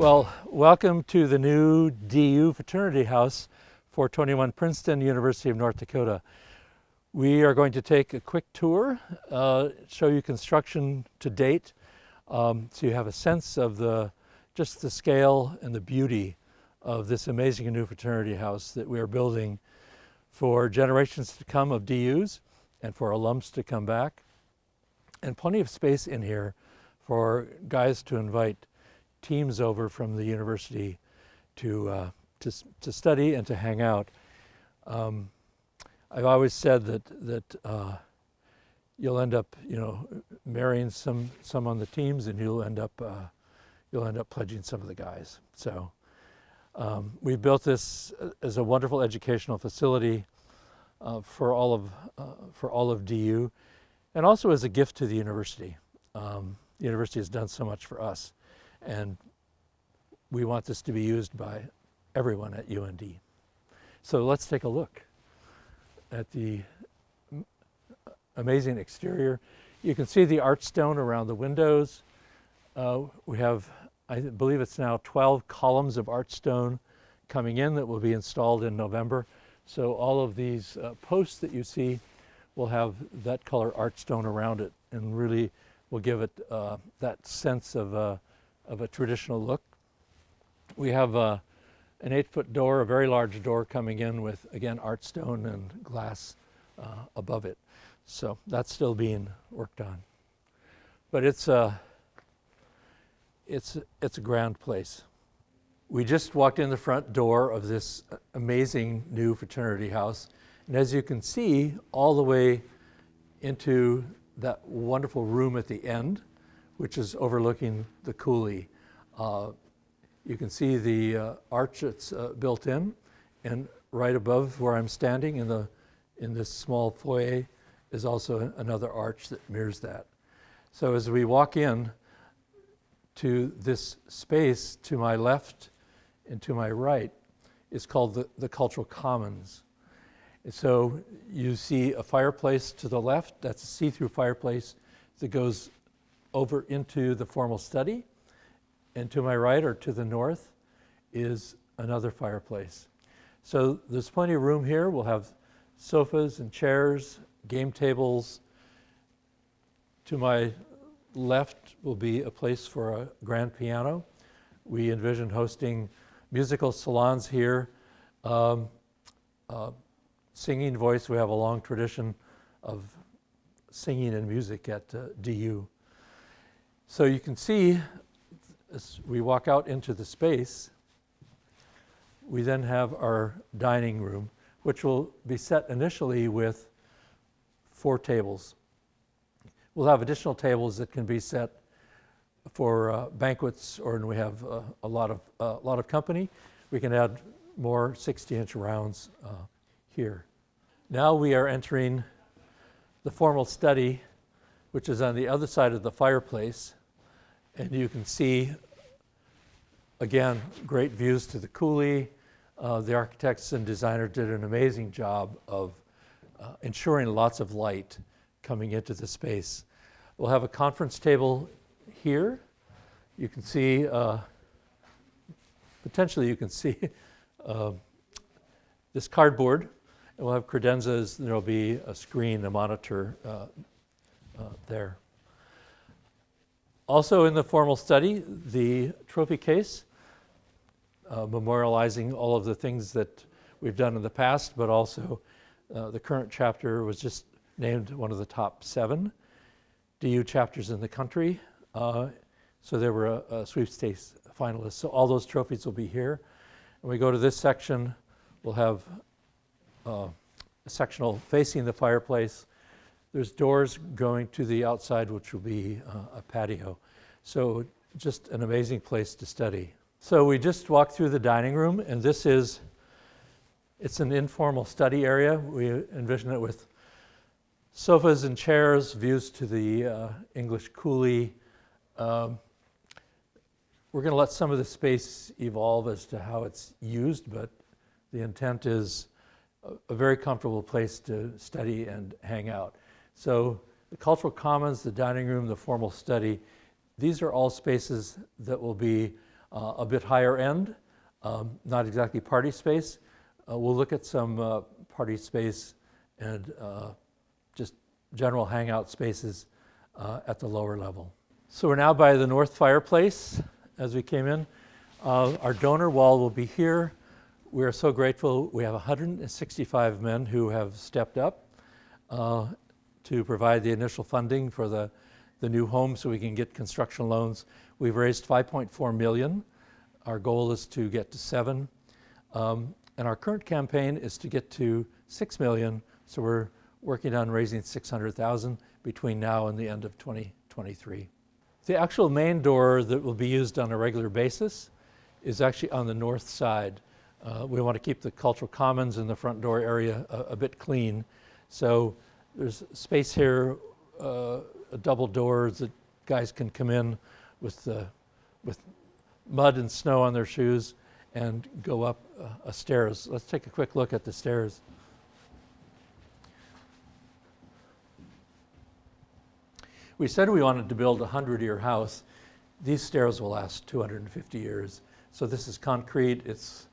Well, welcome to the new DU fraternity house for 21 Princeton, University of North Dakota. We are going to take a quick tour, show you construction to date, so you have a sense of just the scale and the beauty of this amazing new fraternity house that we are building for generations to come of DUs and for alums to come back. And plenty of space in here for guys to invite teams over from the university to study and to hang out. I've always said that you'll end up, marrying some on the teams, and you'll end up pledging some of the guys. So we built this as a wonderful educational facility for all of DU, and also as a gift to the university. The university has done so much for us, and we want this to be used by everyone at UND. So let's take a look at the amazing exterior. You can see the arch stone around the windows. We have, I believe it's now 12 columns of arch stone coming in that will be installed in November. So all of these posts that you see will have that color arch stone around it, and really will give it that sense of a traditional look. We have an 8-foot door, a very large door coming in with, again, arch stone and glass above it. So that's still being worked on. But it's a grand place. We just walked in the front door of this amazing new fraternity house. And as you can see, all the way into that wonderful room at the end, which is overlooking the coulee. You can see the arch that's built in, and right above where I'm standing in this small foyer is also another arch that mirrors that. So as we walk in to this space, to my left and to my right is called the Cultural Commons. And so you see a fireplace to the left. That's a see-through fireplace that goes over into the formal study. And to my right, or to the north, is another fireplace. So there's plenty of room here. We'll have sofas and chairs, game tables. To my left will be a place for a grand piano. We envision hosting musical salons here. Singing voice, we have a long tradition of singing and music at DU. So you can see, as we walk out into the space, we then have our dining room, which will be set initially with 4 tables. We'll have additional tables that can be set for banquets, or when we have a lot of company. We can add more 60-inch rounds here. Now we are entering the formal study, which is on the other side of the fireplace. And you can see, again, great views to the coulee. The architects and designer did an amazing job of ensuring lots of light coming into the space. We'll have a conference table here. You can see, potentially you can see this cardboard. And we'll have credenzas. There'll be a screen, a monitor there. Also in the formal study, the trophy case, memorializing all of the things that we've done in the past, but also the current chapter was just named one of the top 7 DU chapters in the country. So there were a sweepstakes finalists. So all those trophies will be here. When we go to this section, we'll have a sectional facing the fireplace. There's doors going to the outside, which will be a patio. So just an amazing place to study. So we just walked through the dining room, and it's an informal study area. We envision it with sofas and chairs, views to the English coulee. We're going to let some of the space evolve as to how it's used, but the intent is a very comfortable place to study and hang out. So the Cultural Commons, the dining room, the formal study, these are all spaces that will be a bit higher end, not exactly party space. We'll look at some party space and just general hangout spaces at the lower level. So we're now by the north fireplace as we came in. Our donor wall will be here. We are so grateful. We have 165 men who have stepped up to provide the initial funding for the new home so we can get construction loans. We've raised $5.4 million. Our goal is to get to $7 million. And our current campaign is to get to $6 million. So we're working on raising $600,000 between now and the end of 2023. The actual main door that will be used on a regular basis is actually on the north side. We want to keep the cultural commons in the front door area a bit clean. So there's space here, double doors that guys can come in with mud and snow on their shoes and go up a stairs. Let's take a quick look at the stairs. We said we wanted to build a 100-year house. These stairs will last 250 years. So this is concrete, it's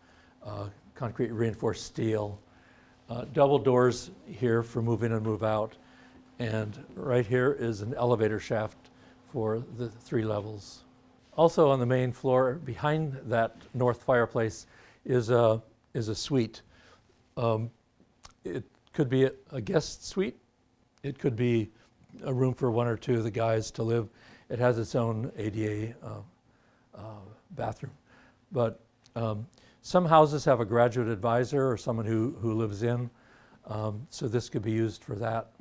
concrete reinforced steel. Double doors here for move in and move out. And right here is an elevator shaft for the 3 levels. Also on the main floor, behind that north fireplace, is a suite. It could be a guest suite. It could be a room for 1 or 2 of the guys to live. It has its own ADA bathroom. But some houses have a graduate advisor or someone who lives in, so this could be used for that,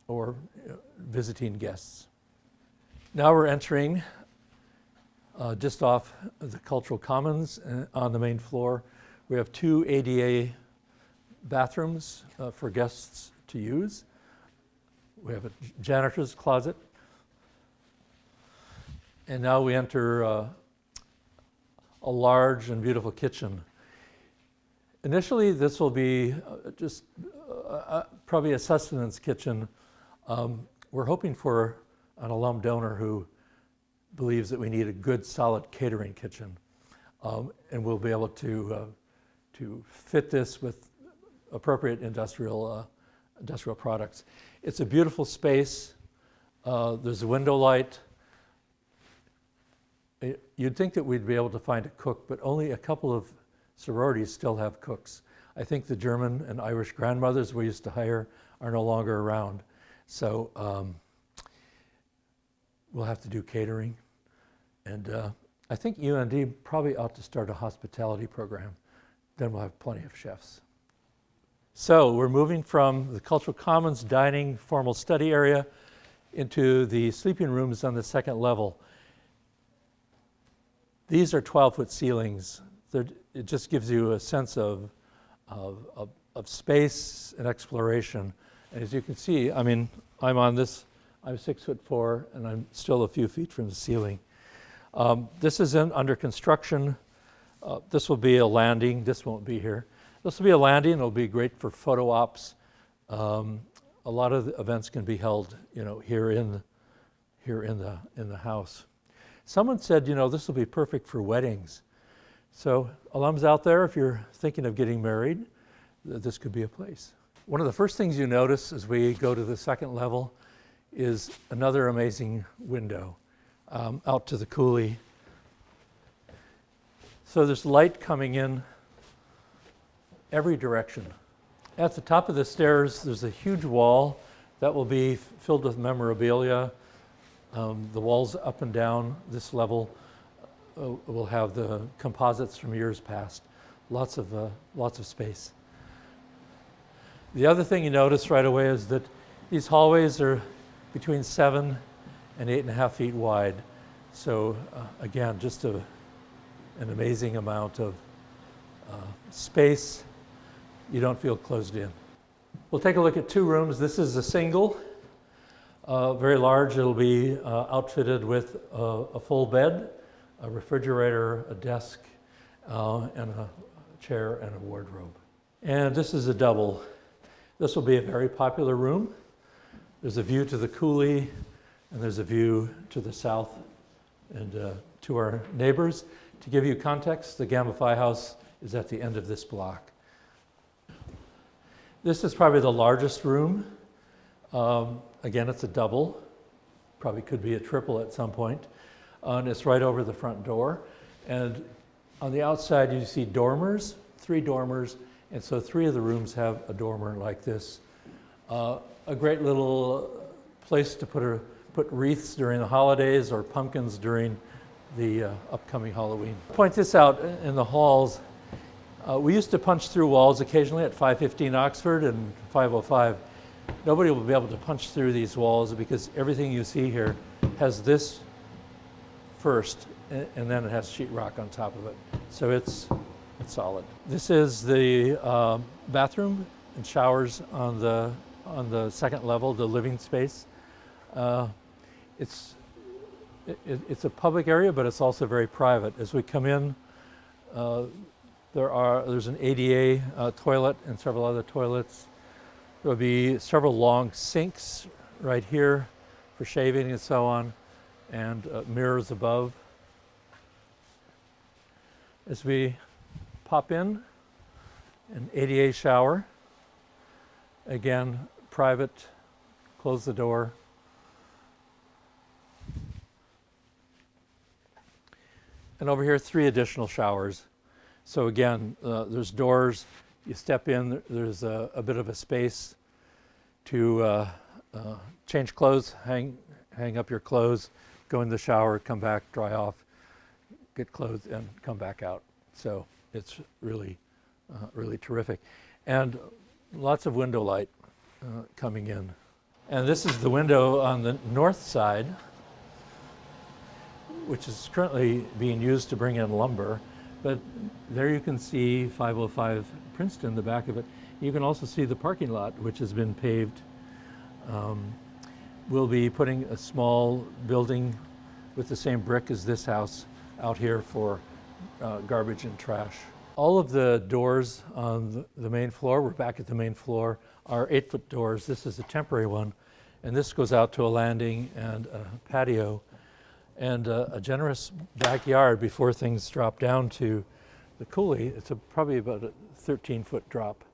or visiting guests. Now we're entering just off the Cultural Commons on the main floor. We have 2 ADA bathrooms for guests to use. We have a janitor's closet. And now we enter a large and beautiful kitchen. Initially, this will be just probably a sustenance kitchen. We're hoping for an alum donor who believes that we need a good, solid catering kitchen. And we'll be able to fit this with appropriate industrial products. It's a beautiful space. There's a window light. You'd think that we'd be able to find a cook, but only a couple of sororities still have cooks. I think the German and Irish grandmothers we used to hire are no longer around. So we'll have to do catering. And I think UND probably ought to start a hospitality program. Then we'll have plenty of chefs. So we're moving from the Cultural Commons dining formal study area into the sleeping rooms on the 2nd level. These are 12-foot ceilings. It just gives you a sense of space and exploration. And as you can see, I mean, I'm 6'4", and I'm still a few feet from the ceiling. This is under construction. This will be a landing. This won't be here. This will be a landing. It'll be great for photo ops. A lot of the events can be held, here in the house. Someone said, this will be perfect for weddings. So alums out there, if you're thinking of getting married, this could be a place. One of the first things you notice as we go to the 2nd level is another amazing window out to the coulee. So there's light coming in every direction. At the top of the stairs, there's a huge wall that will be filled with memorabilia. The walls up and down this level will have the composites from years past. Lots of space. The other thing you notice right away is that these hallways are between 7 and 8.5 feet wide. So again, just an amazing amount of space. You don't feel closed in. We'll take a look at 2 rooms. This is a single, very large. It'll be outfitted with a full bed, a refrigerator, a desk, and a chair and a wardrobe. And this is a double. This will be a very popular room. There's a view to the coulee, and there's a view to the south and to our neighbors. To give you context, the Gamma Phi house is at the end of this block. This is probably the largest room. Again, it's a double. Probably could be a triple at some point. And it's right over the front door. And on the outside, you see dormers, 3 dormers. And so 3 of the rooms have a dormer like this. A great little place to put wreaths during the holidays or pumpkins during the upcoming Halloween. Point this out in the halls. We used to punch through walls occasionally at 515 Oxford and 505. Nobody will be able to punch through these walls because everything you see here has this first, and then it has sheetrock on top of it. So it's solid. This is the bathroom and showers on the second level, the living space. It's a public area, but it's also very private. As we come in, there's an ADA toilet and several other toilets. There'll be several long sinks right here for shaving and so on, and mirrors above. As we pop in, an ADA shower. Again, private, close the door. And over here, 3 additional showers. So again, there's doors. You step in, there's a bit of a space to change clothes, hang up your clothes, go in the shower, come back, dry off, get clothed, and come back out. So it's really, really terrific. And lots of window light coming in. And this is the window on the north side, which is currently being used to bring in lumber. But there you can see 505 Princeton, the back of it. You can also see the parking lot, which has been paved. We'll be putting a small building with the same brick as this house out here for garbage and trash. All of the doors on the main floor, we're back at the main floor, are 8-foot doors. This is a temporary one. And this goes out to a landing and a patio and a generous backyard before things drop down to the coulee. It's probably about a 13-foot drop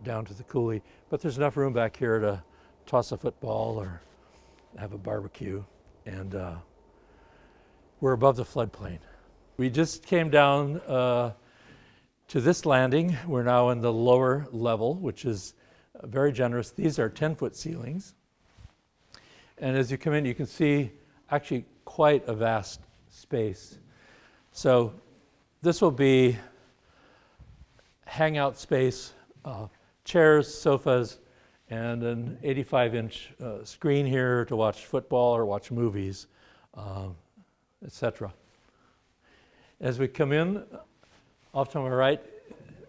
down to the coulee, but there's enough room back here to toss a football or have a barbecue, and we're above the floodplain. We just came down to this landing. We're now in the lower level, which is very generous. These are 10-foot ceilings, and as you come in, you can see actually quite a vast space. So this will be hangout space, chairs, sofas, and an 85-inch screen here to watch football or watch movies, etc. As we come in, off to my right,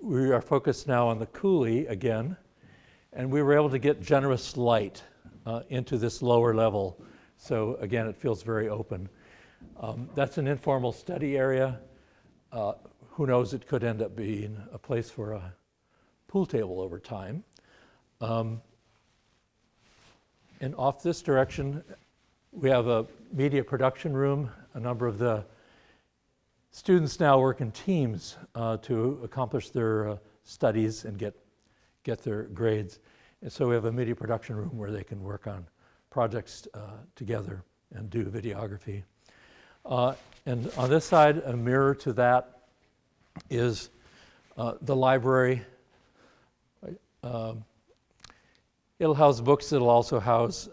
we are focused now on the coulee again, and we were able to get generous light into this lower level. So again, it feels very open. That's an informal study area. Who knows, it could end up being a place for a pool table over time. And off this direction, we have a media production room. A number of the students now work in teams to accomplish their studies and get their grades. And so we have a media production room where they can work on projects together and do videography. And on this side, a mirror to that is the library. It'll house books. It'll also house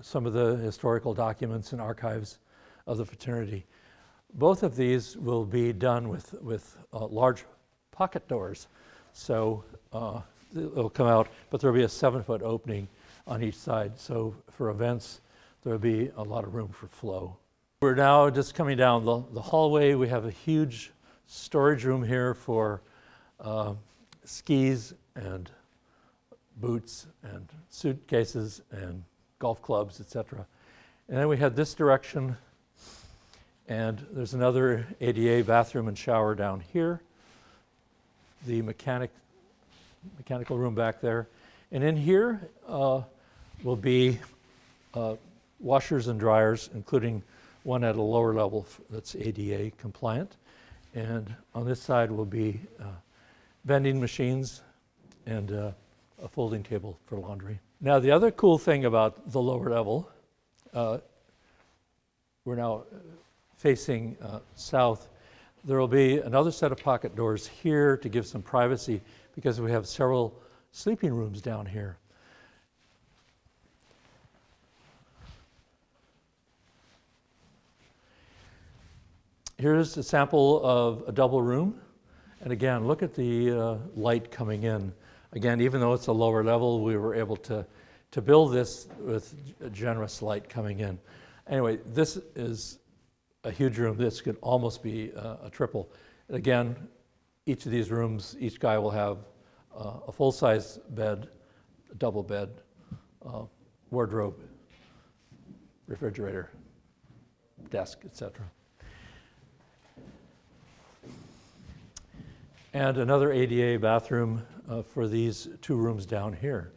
some of the historical documents and archives of the fraternity. Both of these will be done with large pocket doors. So it'll come out, but there'll be a 7-foot opening on each side. So for events, there'll be a lot of room for flow. We're now just coming down the hallway. We have a huge storage room here for skis and boots and suitcases and golf clubs, etc. And then we had this direction, and there's another ADA bathroom and shower down here. The mechanical room back there. And in here will be washers and dryers, including one at a lower level that's ADA compliant. And on this side will be vending machines and a folding table for laundry. Now, the other cool thing about the lower level, we're now facing south. There will be another set of pocket doors here to give some privacy because we have several sleeping rooms down here. Here's a sample of a double room. And again, look at the light coming in. Again, even though it's a lower level, we were able to build this with a generous light coming in. Anyway, this is a huge room. This could almost be a triple. And again, each of these rooms, each guy will have a full-size bed, a double bed, wardrobe, refrigerator, desk, etc. And another ADA bathroom for these two rooms down here.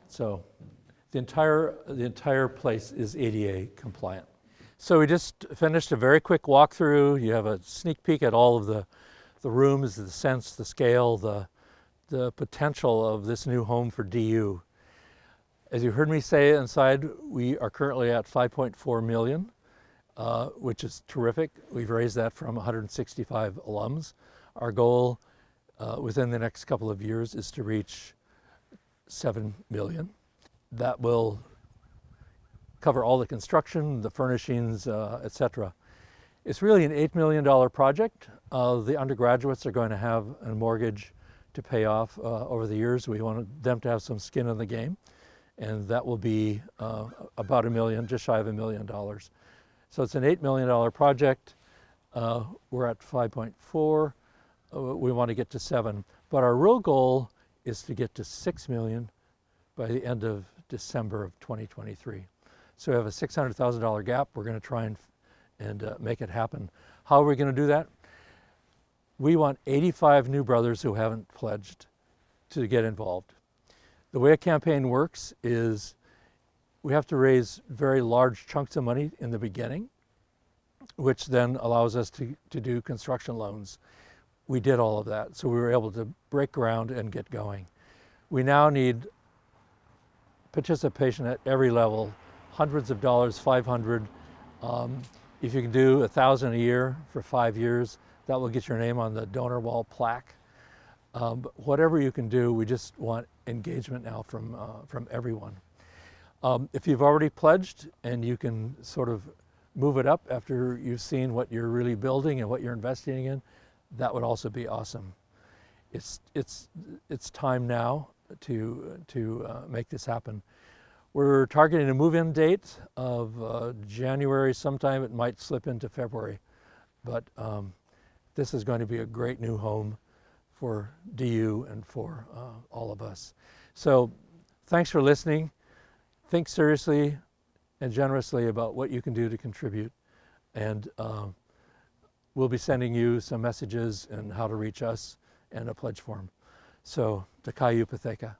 So the entire place is ADA compliant. So we just finished a very quick walkthrough. You have a sneak peek at all of the rooms, the sense, the scale, the potential of this new home for DU. As you heard me say inside, we are currently at 5.4 million, which is terrific. We've raised that from 165 alums. Our goal within the next couple of years is to reach 7 million. That will cover all the construction, the furnishings, etc. It's really an $8 million project. The undergraduates are going to have a mortgage to pay off over the years. We want them to have some skin in the game, and that will be about $1 million, just shy of $1 million. So it's an $8 million project. We're at 5.4. We want to get to 7, but our real goal is to get to 6 million by the end of December of 2023. So we have a $600,000 gap. We're going to try and make it happen. How are we going to do that? We want 85 new brothers who haven't pledged to get involved. The way a campaign works is we have to raise very large chunks of money in the beginning, which then allows us to do construction loans. We did all of that, so we were able to break ground and get going. We now need participation at every level, hundreds of dollars, 500. If you can do 1,000 a year for 5 years, that will get your name on the donor wall plaque. But whatever you can do, we just want engagement now from everyone. If you've already pledged and you can sort of move it up after you've seen what you're really building and what you're investing in, that would also be awesome. It's time now to make this happen. We're targeting a move-in date of January sometime. It might slip into February, but this is going to be a great new home for DU and for all of us. So thanks for listening. Think seriously and generously about what you can do to contribute, and we'll be sending you some messages and how to reach us and a pledge form. So, Takayu Patheka.